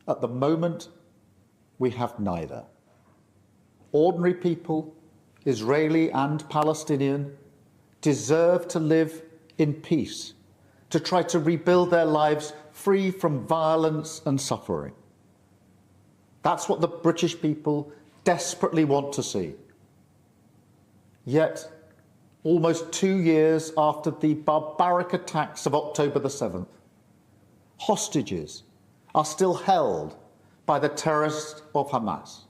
At the moment, we have neither. Ordinary people, Israeli and Palestinian, deserve to live in peace, to try to rebuild their lives free from violence and suffering. That's what the British people desperately want to see. Yet, almost 2 years after the barbaric attacks of October the 7th, hostages are still held by the terrorists of Hamas.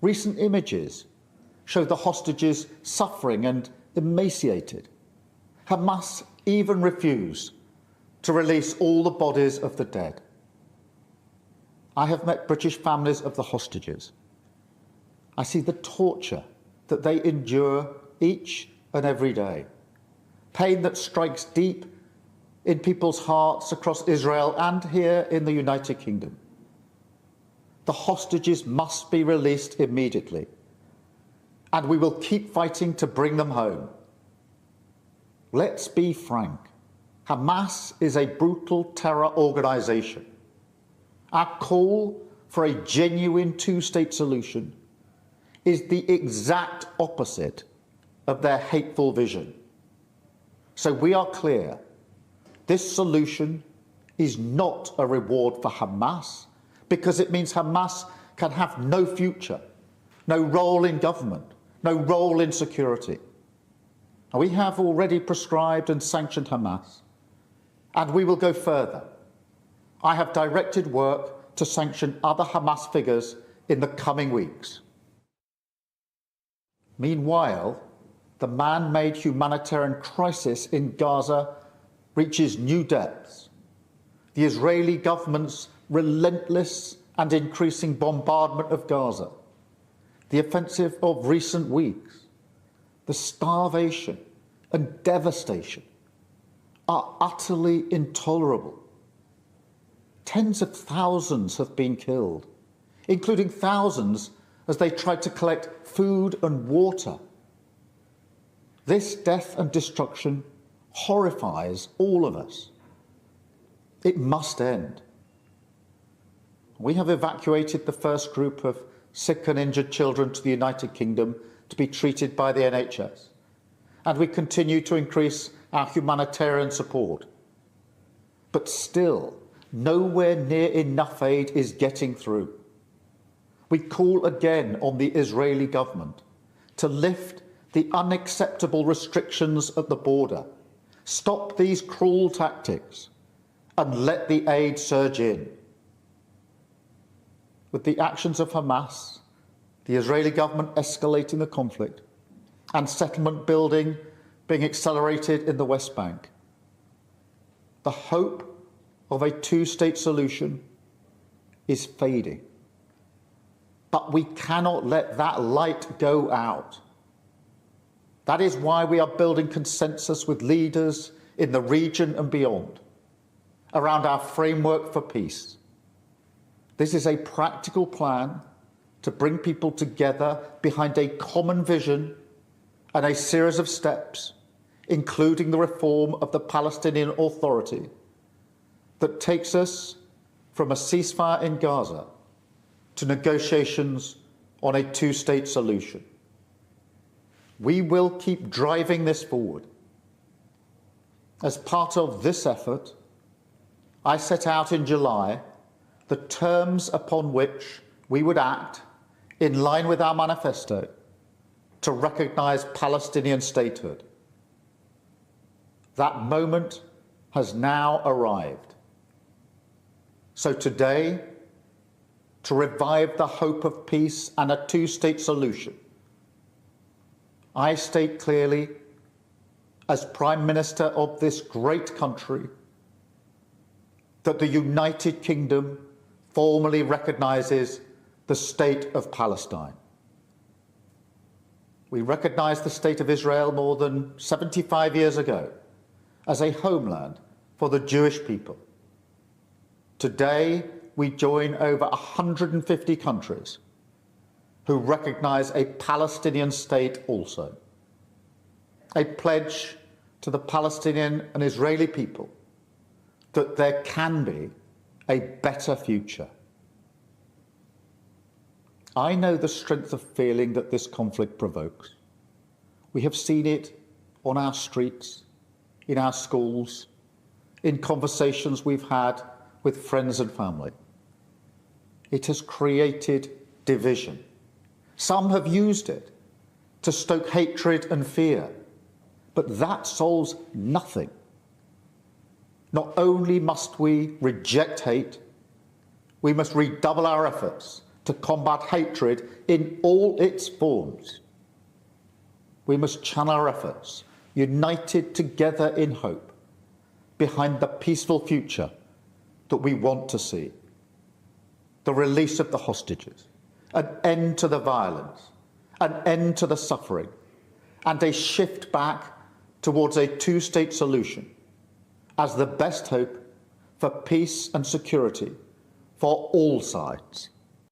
Recent images show the hostages suffering and emaciated. Hamas even refused to release all the bodies of the dead. I have met British families of the hostages. I see the torture that they endure each and every day, pain that strikes deep in people's hearts across Israel and here in the United Kingdom. The hostages must be released immediately, and we will keep fighting to bring them home. Let's be frank. Hamas is a brutal terror organisation. Our call for a genuine two-state solution is the exact opposite of their hateful vision. So we are clear. This solution is not a reward for Hamas, because it means Hamas can have no future, no role in government, no role in security. We have already proscribed and sanctioned Hamas, and we will go further. I have directed work to sanction other Hamas figures in the coming weeks. Meanwhile, the man-made humanitarian crisis in Gaza reaches new depths. The Israeli government's relentless and increasing bombardment of Gaza, the offensive of recent weeks, the starvation and devastation are utterly intolerable. Tens of thousands have been killed, including thousands as they tried to collect food and water. This death and destruction horrifies all of us. It must end. We have evacuated the first group of sick and injured children to the United Kingdom to be treated by the NHS, and we continue to increase our humanitarian support. But still, nowhere near enough aid is getting through. We call again on the Israeli government to lift the unacceptable restrictions at the border, stop these cruel tactics, and let the aid surge in. With the actions of Hamas, the Israeli government escalating the conflict, and settlement building being accelerated in the West Bank, the hope of a two-state solution is fading. But we cannot let that light go out. That is why we are building consensus with leaders in the region and beyond around our framework for peace. This is a practical plan to bring people together behind a common vision and a series of steps, including the reform of the Palestinian Authority, that takes us from a ceasefire in Gaza to negotiations on a two-state solution. We will keep driving this forward. As part of this effort, I set out in July the terms upon which we would act in line with our manifesto to recognise Palestinian statehood. That moment has now arrived. So today, to revive the hope of peace and a two-state solution, I state clearly, as Prime Minister of this great country, that the United Kingdom formally recognises the State of Palestine. We recognised the State of Israel more than 75 years ago as a homeland for the Jewish people. Today, we join over 150 countries who recognise a Palestinian state also. A pledge to the Palestinian and Israeli people that there can be a better future. I know the strength of feeling that this conflict provokes. We have seen it on our streets, in our schools, in conversations we've had with friends and family. It has created division. Some have used it to stoke hatred and fear, but that solves nothing. Not only must we reject hate, we must redouble our efforts to combat hatred in all its forms. We must channel our efforts, united together in hope, behind the peaceful future that we want to see. The release of the hostages, an end to the violence, an end to the suffering, and a shift back towards a two-state solution as the best hope for peace and security for all sides.